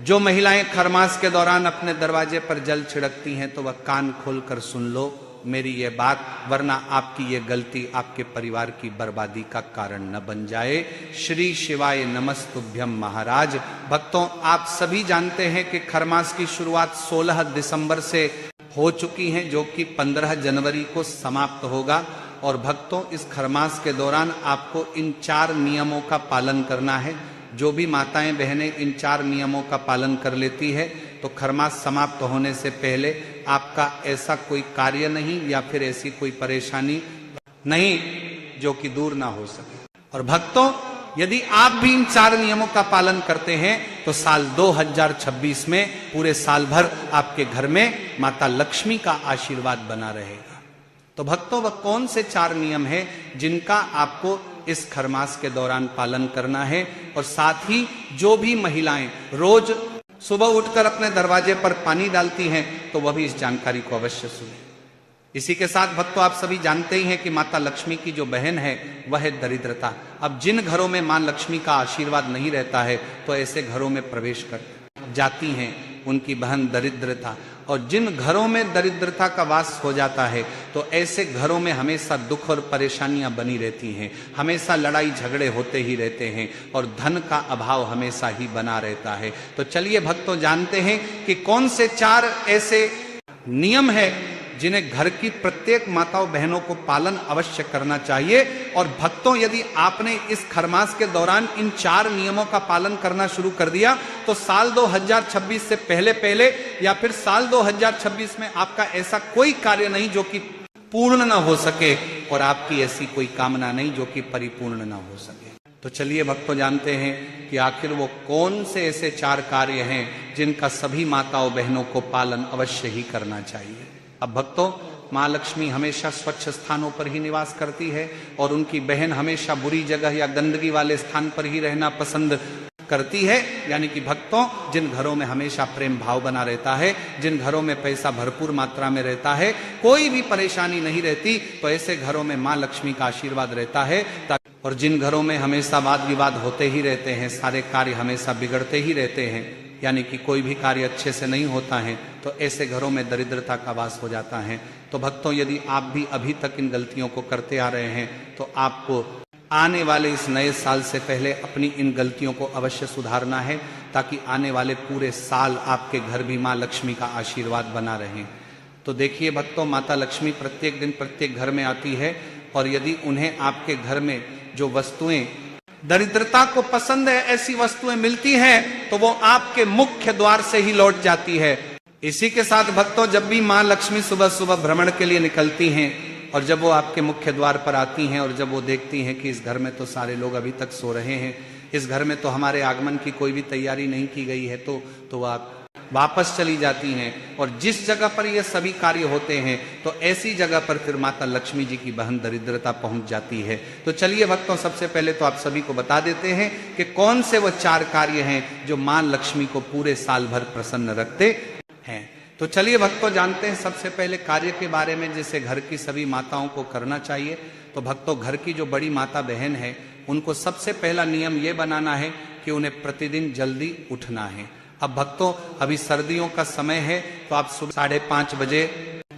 जो महिलाएं खरमास के दौरान अपने दरवाजे पर जल छिड़कती हैं तो वह कान खोलकर सुन लो मेरी ये बात, वरना आपकी ये गलती आपके परिवार की बर्बादी का कारण न बन जाए। श्री शिवाय नमस्तुभ्यम महाराज। भक्तों, आप सभी जानते हैं कि खरमास की शुरुआत 16 दिसंबर से हो चुकी है, जो कि 15 जनवरी को समाप्त होगा। और भक्तों, इस खरमास के दौरान आपको इन 4 नियमों का पालन करना है। जो भी माताएं बहनें इन 4 नियमों का पालन कर लेती है तो खरमास समाप्त होने से पहले आपका ऐसा कोई कार्य नहीं या फिर ऐसी कोई परेशानी नहीं जो कि दूर ना हो सके। और भक्तों, यदि आप भी इन 4 नियमों का पालन करते हैं तो साल 2026 में पूरे साल भर आपके घर में माता लक्ष्मी का आशीर्वाद बना रहेगा। तो भक्तों, वह कौन से 4 नियम हैं जिनका आपको इस खरमास के दौरान पालन करना है? और साथ ही जो भी महिलाएं रोज सुबह उठकर अपने दरवाजे पर पानी डालती हैं तो वह भी इस जानकारी को अवश्य सुने। इसी के साथ भक्तों, आप सभी जानते ही हैं कि माता लक्ष्मी की जो बहन है वह है दरिद्रता। अब जिन घरों में मां लक्ष्मी का आशीर्वाद नहीं रहता है तो ऐसे घरों में प्रवेश कर जाती हैं उनकी बहन दरिद्रता। और जिन घरों में दरिद्रता का वास हो जाता है तो ऐसे घरों में हमेशा दुख और परेशानियां बनी रहती हैं, हमेशा लड़ाई झगड़े होते ही रहते हैं और धन का अभाव हमेशा ही बना रहता है। तो चलिए भक्तों, जानते हैं कि कौन से 4 ऐसे नियम है जिन्हें घर की प्रत्येक माताओं बहनों को पालन अवश्य करना चाहिए। और भक्तों, यदि आपने इस खरमास के दौरान इन 4 नियमों का पालन करना शुरू कर दिया तो साल 2026 से पहले या फिर साल 2026 में आपका ऐसा कोई कार्य नहीं जो कि पूर्ण ना हो सके और आपकी ऐसी कोई कामना नहीं जो कि परिपूर्ण ना हो सके। तो चलिए भक्तों, जानते हैं कि आखिर वो कौन से ऐसे 4 कार्य हैं जिनका सभी माताओं बहनों को पालन अवश्य ही करना चाहिए। अब भक्तों, मां लक्ष्मी हमेशा स्वच्छ स्थानों पर ही निवास करती है और उनकी बहन हमेशा बुरी जगह या गंदगी वाले स्थान पर ही रहना पसंद करती है। यानी कि भक्तों, जिन घरों में हमेशा प्रेम भाव बना रहता है, जिन घरों में पैसा भरपूर मात्रा में रहता है, कोई भी परेशानी नहीं रहती, तो ऐसे घरों में मां लक्ष्मी का आशीर्वाद रहता है। और जिन घरों में हमेशा वाद विवाद होते ही रहते हैं, सारे कार्य हमेशा बिगड़ते ही रहते हैं, यानी कि कोई भी कार्य अच्छे से नहीं होता है, तो ऐसे घरों में दरिद्रता का वास हो जाता है। तो भक्तों, यदि आप भी अभी तक इन गलतियों को करते आ रहे हैं तो आपको आने वाले इस नए साल से पहले अपनी इन गलतियों को अवश्य सुधारना है, ताकि आने वाले पूरे साल आपके घर भी मां लक्ष्मी का आशीर्वाद बना रहे। तो देखिए भक्तों, माता लक्ष्मी प्रत्येक दिन प्रत्येक घर में आती है और यदि उन्हें आपके घर में जो वस्तुएं दरिद्रता को पसंद है, ऐसी वस्तुएं मिलती हैं तो वो आपके मुख्य द्वार से ही लौट जाती है। इसी के साथ भक्तों, जब भी मां लक्ष्मी सुबह सुबह भ्रमण के लिए निकलती हैं और जब वो आपके मुख्य द्वार पर आती हैं और जब वो देखती हैं कि इस घर में तो सारे लोग अभी तक सो रहे हैं, इस घर में तो हमारे आगमन की कोई भी तैयारी नहीं की गई है, तो आप वापस चली जाती हैं। और जिस जगह पर ये सभी कार्य होते हैं तो ऐसी जगह पर फिर माता लक्ष्मी जी की बहन दरिद्रता पहुंच जाती है। तो चलिए भक्तों, सबसे पहले तो आप सभी को बता देते हैं कि कौन से वो 4 कार्य हैं जो मां लक्ष्मी को पूरे साल भर प्रसन्न रखते हैं। तो चलिए भक्तों, जानते हैं सबसे पहले कार्य के बारे में जिसे घर की सभी माताओं को करना चाहिए। तो भक्तों, घर की जो बड़ी माता बहन है उनको सबसे पहला नियम ये बनाना है कि उन्हें प्रतिदिन जल्दी उठना है। अब भक्तों, अभी सर्दियों का समय है तो आप सुबह 5:30 बजे,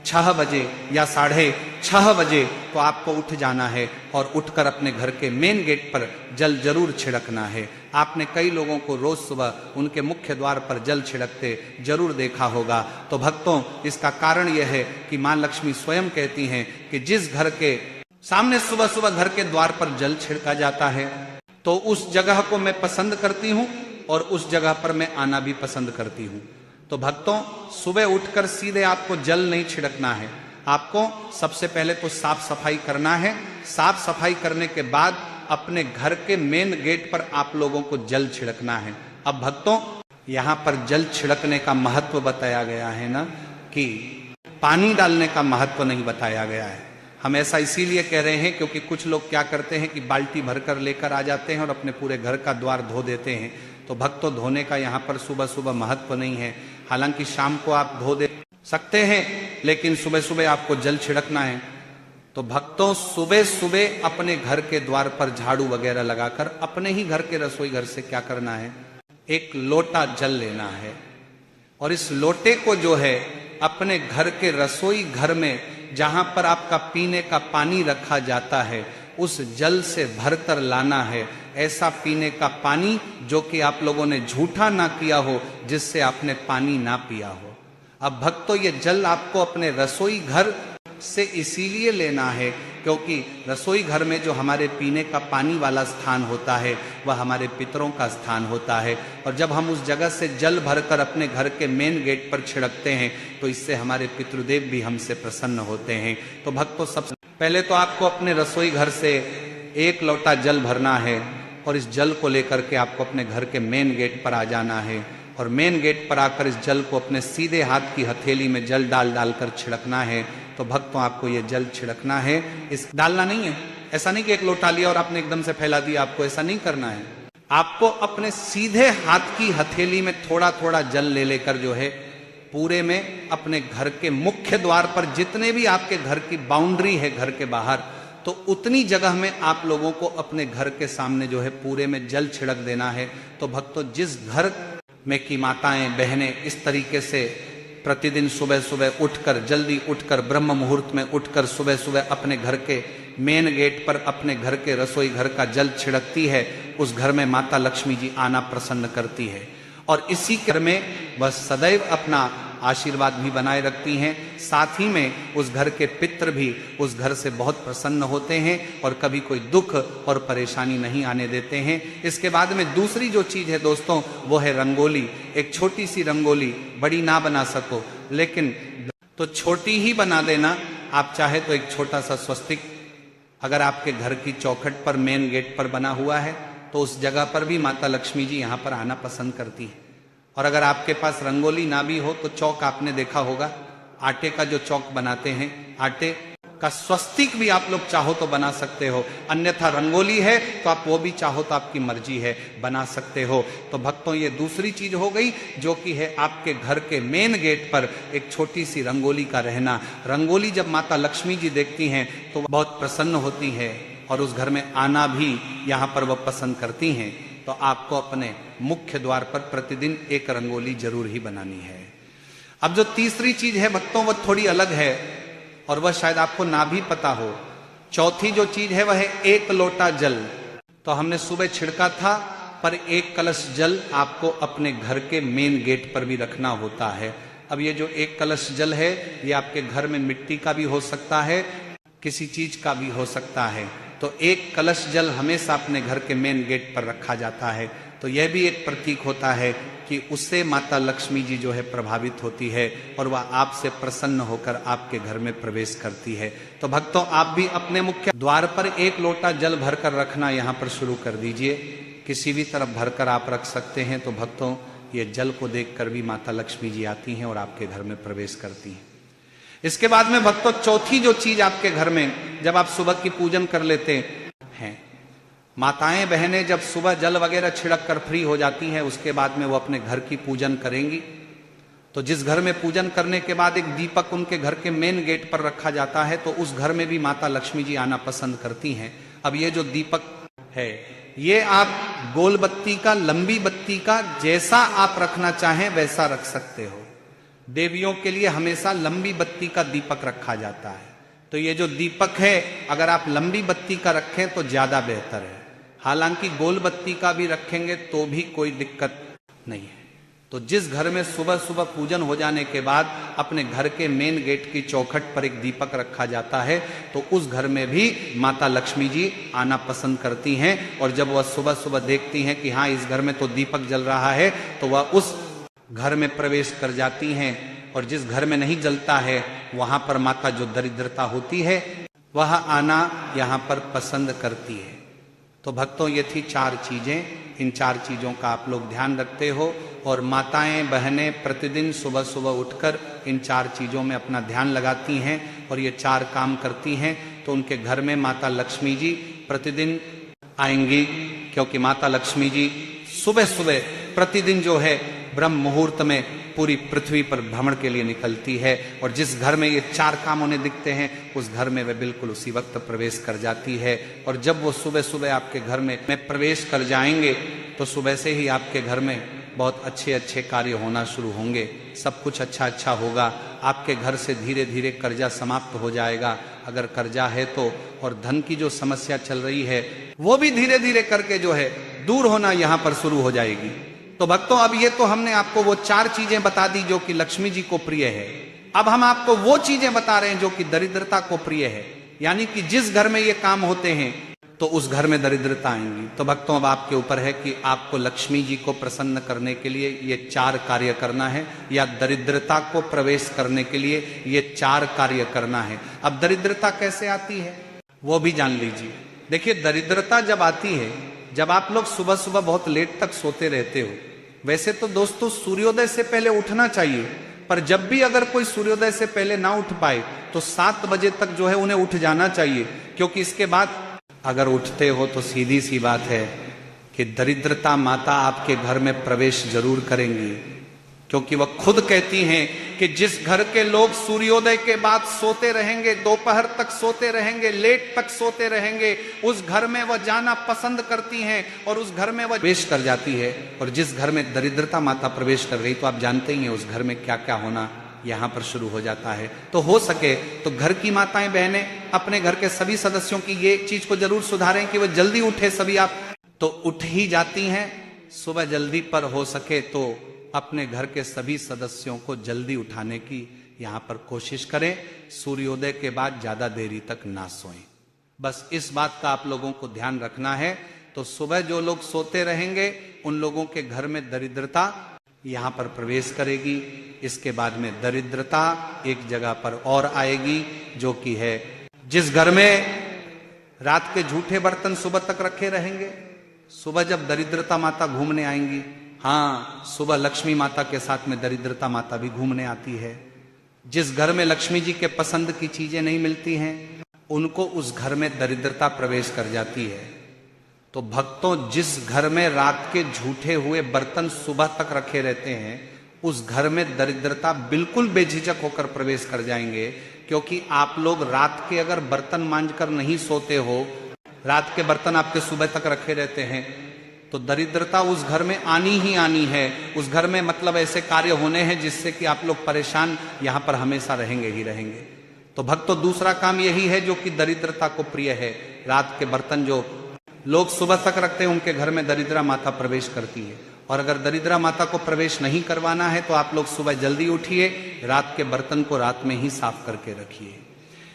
6 बजे या 6:30 बजे तो आपको उठ जाना है और उठकर अपने घर के मेन गेट पर जल जरूर छिड़कना है। आपने कई लोगों को रोज सुबह उनके मुख्य द्वार पर जल छिड़कते जरूर देखा होगा। तो भक्तों, इसका कारण यह है कि मां लक्ष्मी स्वयं कहती हैं कि जिस घर के सामने सुबह सुबह घर के द्वार पर जल छिड़का जाता है तो उस जगह को मैं पसंद करती हूँ और उस जगह पर मैं आना भी पसंद करती हूँ। तो भक्तों, सुबह उठकर सीधे आपको जल नहीं छिड़कना है, आपको सबसे पहले तो साफ सफाई करना है। साफ सफाई करने के बाद अपने घर के मेन गेट पर आप लोगों को जल छिड़कना है। अब भक्तों, यहाँ पर जल छिड़कने का महत्व बताया गया है ना, कि पानी डालने का महत्व नहीं बताया गया है। हम ऐसा इसीलिए कह रहे हैं क्योंकि कुछ लोग क्या करते हैं कि बाल्टी भरकर लेकर आ जाते हैं और अपने पूरे घर का द्वार धो देते हैं। तो भक्तों, धोने का यहाँ पर सुबह सुबह महत्व नहीं है। हालांकि शाम को आप धो दे सकते हैं, लेकिन सुबह सुबह आपको जल छिड़कना है। तो भक्तों, सुबह सुबह अपने घर के द्वार पर झाड़ू वगैरह लगाकर अपने ही घर के रसोई घर से क्या करना है, एक लोटा जल लेना है और इस लोटे को जो है अपने घर के रसोई घर में जहां पर आपका पीने का पानी रखा जाता है उस जल से भरकर लाना है। ऐसा पीने का पानी जो कि आप लोगों ने झूठा ना किया हो, जिससे आपने पानी ना पिया हो। अब भक्तों, ये जल आपको अपने रसोई घर से इसीलिए लेना है क्योंकि रसोई घर में जो हमारे पीने का पानी वाला स्थान होता है वह हमारे पितरों का स्थान होता है। और जब हम उस जगह से जल भरकर अपने घर के मेन गेट पर छिड़कते हैं तो इससे हमारे पितृदेव भी हमसे प्रसन्न होते हैं। तो भक्तों, सबसे पहले तो आपको अपने रसोई घर से एक लोटा जल भरना है और इस जल को लेकर के आपको अपने घर के मेन गेट पर आ जाना है और मेन गेट पर आकर इस जल को अपने सीधे हाथ की हथेली में जल डाल डालकर छिड़कना है। तो भक्तों, आपको ये जल छिड़कना है, इस डालना नहीं है। ऐसा नहीं कि एक लोटा लिया और आपने एकदम से फैला दिया, आपको ऐसा नहीं करना है। आपको अपने सीधे हाथ की हथेली में थोड़ा थोड़ा जल ले लेकर जो है पूरे में अपने घर के मुख्य द्वार पर जितने भी आपके घर की बाउंड्री है घर के बाहर, तो उतनी जगह में आप लोगों को अपने घर के सामने जो है पूरे में जल छिड़क देना है। तो भक्तों, जिस घर में की माताएं बहनें इस तरीके से प्रतिदिन सुबह सुबह उठकर, जल्दी उठकर, ब्रह्म मुहूर्त में उठकर सुबह सुबह अपने घर के मेन गेट पर अपने घर के रसोई घर का जल छिड़कती है, उस घर में माता लक्ष्मी जी आना प्रसन्न करती है और इसी घर में वह सदैव अपना आशीर्वाद भी बनाए रखती हैं। साथ ही में उस घर के पितृ भी उस घर से बहुत प्रसन्न होते हैं और कभी कोई दुख और परेशानी नहीं आने देते हैं। इसके बाद में दूसरी जो चीज है दोस्तों, वो है रंगोली। एक छोटी सी रंगोली, बड़ी ना बना सको लेकिन तो छोटी ही बना देना। आप चाहे तो एक छोटा सा स्वस्तिक अगर आपके घर की चौखट पर मेन गेट पर बना हुआ है तो उस जगह पर भी माता लक्ष्मी जी यहाँ पर आना पसंद करती है। और अगर आपके पास रंगोली ना भी हो तो चौक आपने देखा होगा, आटे का जो चौक बनाते हैं, आटे का स्वस्तिक भी आप लोग चाहो तो बना सकते हो। अन्यथा रंगोली है तो आप वो भी चाहो तो आपकी मर्जी है, बना सकते हो। तो भक्तों, ये दूसरी चीज हो गई जो कि है आपके घर के मेन गेट पर एक छोटी सी रंगोली का रहना। रंगोली जब माता लक्ष्मी जी देखती हैं तो बहुत प्रसन्न होती है और उस घर में आना भी यहाँ पर वह पसंद करती हैं। तो आपको अपने मुख्य द्वार पर प्रतिदिन एक रंगोली जरूर ही बनानी है। अब जो तीसरी चीज है भक्तों, वह थोड़ी अलग है और वह शायद आपको ना भी पता हो। चौथी जो चीज है वह है एक लोटा जल। तो हमने सुबह छिड़का था, पर एक कलश जल आपको अपने घर के मेन गेट पर भी रखना होता है। अब ये जो एक कलश जल है ये आपके घर में मिट्टी का भी हो सकता है, किसी चीज का भी हो सकता है। तो एक कलश जल हमेशा अपने घर के मेन गेट पर रखा जाता है। तो यह भी एक प्रतीक होता है कि उससे माता लक्ष्मी जी जो है प्रभावित होती है और वह आपसे प्रसन्न होकर आपके घर में प्रवेश करती है। तो भक्तों, आप भी अपने मुख्य द्वार पर एक लोटा जल भरकर रखना यहाँ पर शुरू कर दीजिए। किसी भी तरफ भरकर आप रख सकते हैं। तो भक्तों, ये जल को देखकर भी माता लक्ष्मी जी आती हैं और आपके घर में प्रवेश करती हैं। इसके बाद में भक्तों, चौथी जो चीज आपके घर में जब आप सुबह की पूजन कर लेते हैं, माताएं बहनें जब सुबह जल वगैरह छिड़क कर फ्री हो जाती हैं, उसके बाद में वो अपने घर की पूजन करेंगी। तो जिस घर में पूजन करने के बाद एक दीपक उनके घर के मेन गेट पर रखा जाता है, तो उस घर में भी माता लक्ष्मी जी आना पसंद करती हैं। अब ये जो दीपक है, ये आप गोल बत्ती का, लंबी बत्ती का, जैसा आप रखना चाहें वैसा रख सकते हो। देवियों के लिए हमेशा लंबी बत्ती का दीपक रखा जाता है। तो ये जो दीपक है, अगर आप लंबी बत्ती का रखें तो ज्यादा बेहतर है। हालांकि गोल बत्ती का भी रखेंगे तो भी कोई दिक्कत नहीं है। तो जिस घर में सुबह सुबह पूजन हो जाने के बाद अपने घर के मेन गेट की चौखट पर एक दीपक रखा जाता है, तो उस घर में भी माता लक्ष्मी जी आना पसंद करती हैं। और जब वह सुबह सुबह देखती हैं कि हाँ, इस घर में तो दीपक जल रहा है, तो वह उस घर में प्रवेश कर जाती हैं। और जिस घर में नहीं जलता है वहां पर माता जो दरिद्रता होती है वह आना यहाँ पर पसंद करती है। तो भक्तों, ये थी 4 चीजें। इन 4 चीजों का आप लोग ध्यान रखते हो और माताएं बहनें प्रतिदिन सुबह सुबह उठकर इन 4 चीजों में अपना ध्यान लगाती हैं और ये 4 काम करती हैं। तो उनके घर में माता लक्ष्मी जी प्रतिदिन आएंगी, क्योंकि माता लक्ष्मी जी सुबह सुबह प्रतिदिन जो है ब्रह्म मुहूर्त में पूरी पृथ्वी पर भ्रमण के लिए निकलती है। और जिस घर में ये 4 काम उन्हें दिखते हैं, उस घर में वे बिल्कुल उसी वक्त प्रवेश कर जाती है। और जब वो सुबह सुबह आपके घर में प्रवेश कर जाएंगे, तो सुबह से ही आपके घर में बहुत अच्छे अच्छे कार्य होना शुरू होंगे, सब कुछ अच्छा अच्छा होगा। आपके घर से धीरे धीरे कर्जा समाप्त हो जाएगा, अगर कर्जा है तो, और धन की जो समस्या चल रही है वो भी धीरे धीरे करके जो है दूर होना यहाँ पर शुरू हो जाएगी। तो भक्तों, अब ये तो हमने आपको वो 4 चीजें बता दी जो कि लक्ष्मी जी को प्रिय है। अब हम आपको वो चीजें बता रहे हैं जो कि दरिद्रता को प्रिय है, यानी कि जिस घर में ये काम होते हैं तो उस घर में दरिद्रता आएंगी। तो भक्तों, अब आपके ऊपर है कि आपको लक्ष्मी जी को प्रसन्न करने के लिए ये 4 कार्य करना है, या दरिद्रता को प्रवेश करने के लिए ये 4 कार्य करना है। अब दरिद्रता कैसे आती है वो भी जान लीजिए। देखिए, दरिद्रता जब आती है, जब आप लोग सुबह सुबह बहुत लेट तक सोते रहते हो। वैसे तो दोस्तों सूर्योदय से पहले उठना चाहिए, पर जब भी अगर कोई सूर्योदय से पहले ना उठ पाए तो 7 बजे तक जो है उन्हें उठ जाना चाहिए, क्योंकि इसके बाद अगर उठते हो तो सीधी सी बात है कि दरिद्रता माता आपके घर में प्रवेश जरूर करेंगी, क्योंकि वह खुद कहती हैं कि जिस घर के लोग सूर्योदय के बाद सोते रहेंगे, दोपहर तक सोते रहेंगे, लेट तक सोते रहेंगे, उस घर में वह जाना पसंद करती हैं और उस घर में वह प्रवेश कर जाती है। और जिस घर में दरिद्रता माता प्रवेश कर गई तो आप जानते ही हैं उस घर में क्या क्या होना यहाँ पर शुरू हो जाता है। तो हो सके तो घर की माताएं बहनें अपने घर के सभी सदस्यों की ये चीज को जरूर सुधारें कि वह जल्दी उठे। सभी आप तो उठ ही जाती हैं सुबह जल्दी, पर हो सके तो अपने घर के सभी सदस्यों को जल्दी उठाने की यहाँ पर कोशिश करें। सूर्योदय के बाद ज्यादा देरी तक ना सोएं, बस इस बात का आप लोगों को ध्यान रखना है। तो सुबह जो लोग सोते रहेंगे उन लोगों के घर में दरिद्रता यहाँ पर प्रवेश करेगी। इसके बाद में दरिद्रता एक जगह पर और आएगी, जो कि है जिस घर में रात के झूठे बर्तन सुबह तक रखे रहेंगे, सुबह जब दरिद्रता माता घूमने आएंगी, हाँ, सुबह लक्ष्मी माता के साथ में दरिद्रता माता भी घूमने आती है। जिस घर में लक्ष्मी जी के पसंद की चीजें नहीं मिलती हैं उनको उस घर में दरिद्रता प्रवेश कर जाती है। तो भक्तों, जिस घर में रात के झूठे हुए बर्तन सुबह तक रखे रहते हैं उस घर में दरिद्रता बिल्कुल बेझिझक होकर प्रवेश कर जाएंगे, क्योंकि आप लोग रात के अगर बर्तन मांजकर नहीं सोते हो, रात के बर्तन आपके सुबह तक रखे रहते हैं, तो दरिद्रता उस घर में आनी ही आनी है। उस घर में मतलब ऐसे कार्य होने हैं जिससे कि आप लोग परेशान यहाँ पर हमेशा रहेंगे ही रहेंगे। तो भक्तों, दूसरा काम यही है जो कि दरिद्रता को प्रिय है। रात के बर्तन जो लोग सुबह तक रखते हैं उनके घर में दरिद्रा माता प्रवेश करती है। और अगर दरिद्रा माता को प्रवेश नहीं करवाना है तो आप लोग सुबह जल्दी उठिए, रात के बर्तन को रात में ही साफ करके रखिए।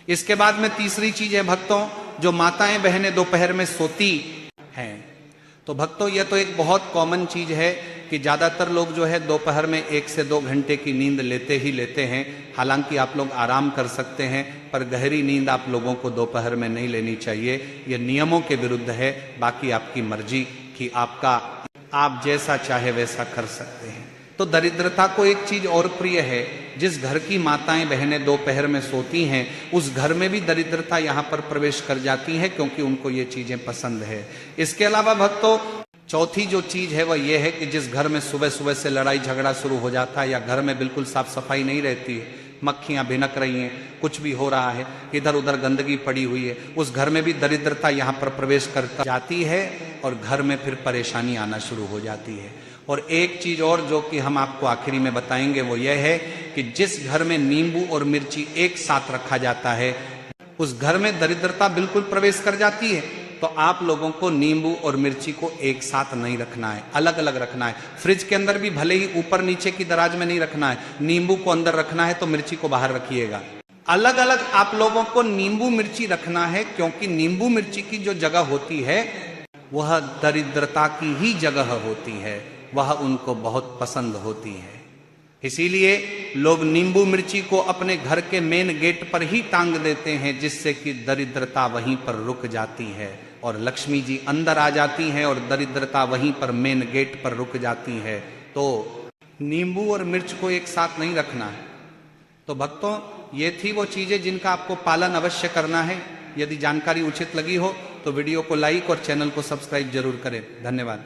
इसके बाद में तीसरी चीज है भक्तों, जो माताएं बहनें दोपहर में सोती हैं। तो भक्तों, यह तो एक बहुत कॉमन चीज है कि ज्यादातर लोग जो है दोपहर में 1 से 2 घंटे की नींद लेते ही लेते हैं। हालांकि आप लोग आराम कर सकते हैं, पर गहरी नींद आप लोगों को दोपहर में नहीं लेनी चाहिए। यह नियमों के विरुद्ध है। बाकी आपकी मर्जी कि आप जैसा चाहे वैसा कर सकते हैं। तो दरिद्रता को एक चीज और प्रिय है, जिस घर की माताएं बहनें दोपहर में सोती हैं उस घर में भी दरिद्रता यहाँ पर प्रवेश कर जाती है, क्योंकि उनको ये चीजें पसंद है। इसके अलावा भक्तों, चौथी जो चीज है वह यह है कि जिस घर में सुबह सुबह से लड़ाई झगड़ा शुरू हो जाता है, या घर में बिल्कुल साफ सफाई नहीं रहती है, मक्खियां भिनक रही हैं, कुछ भी हो रहा है, इधर उधर गंदगी पड़ी हुई है, उस घर में भी दरिद्रता यहाँ पर प्रवेश कर जाती है और घर में फिर परेशानी आना शुरू हो जाती है। और एक चीज और जो कि हम आपको आखिरी में बताएंगे वो यह है कि जिस घर में नींबू और मिर्ची एक साथ रखा जाता है उस घर में दरिद्रता बिल्कुल प्रवेश कर जाती है। तो आप लोगों को नींबू और मिर्ची को एक साथ नहीं रखना है, अलग अलग रखना है। फ्रिज के अंदर भी भले ही ऊपर नीचे की दराज में नहीं रखना है, नींबू को अंदर रखना है तो मिर्ची को बाहर रखिएगा। अलग अलग आप लोगों को नींबू मिर्ची रखना है, क्योंकि नींबू मिर्ची की जो जगह होती है वह दरिद्रता की ही जगह होती है, वह उनको बहुत पसंद होती है। इसीलिए लोग नींबू मिर्ची को अपने घर के मेन गेट पर ही टांग देते हैं, जिससे कि दरिद्रता वहीं पर रुक जाती है और लक्ष्मी जी अंदर आ जाती हैं और दरिद्रता वहीं पर मेन गेट पर रुक जाती है। तो नींबू और मिर्च को एक साथ नहीं रखना है। तो भक्तों, ये थी वो चीजें जिनका आपको पालन अवश्य करना है। यदि जानकारी उचित लगी हो तो वीडियो को लाइक और चैनल को सब्सक्राइब जरूर करें। धन्यवाद।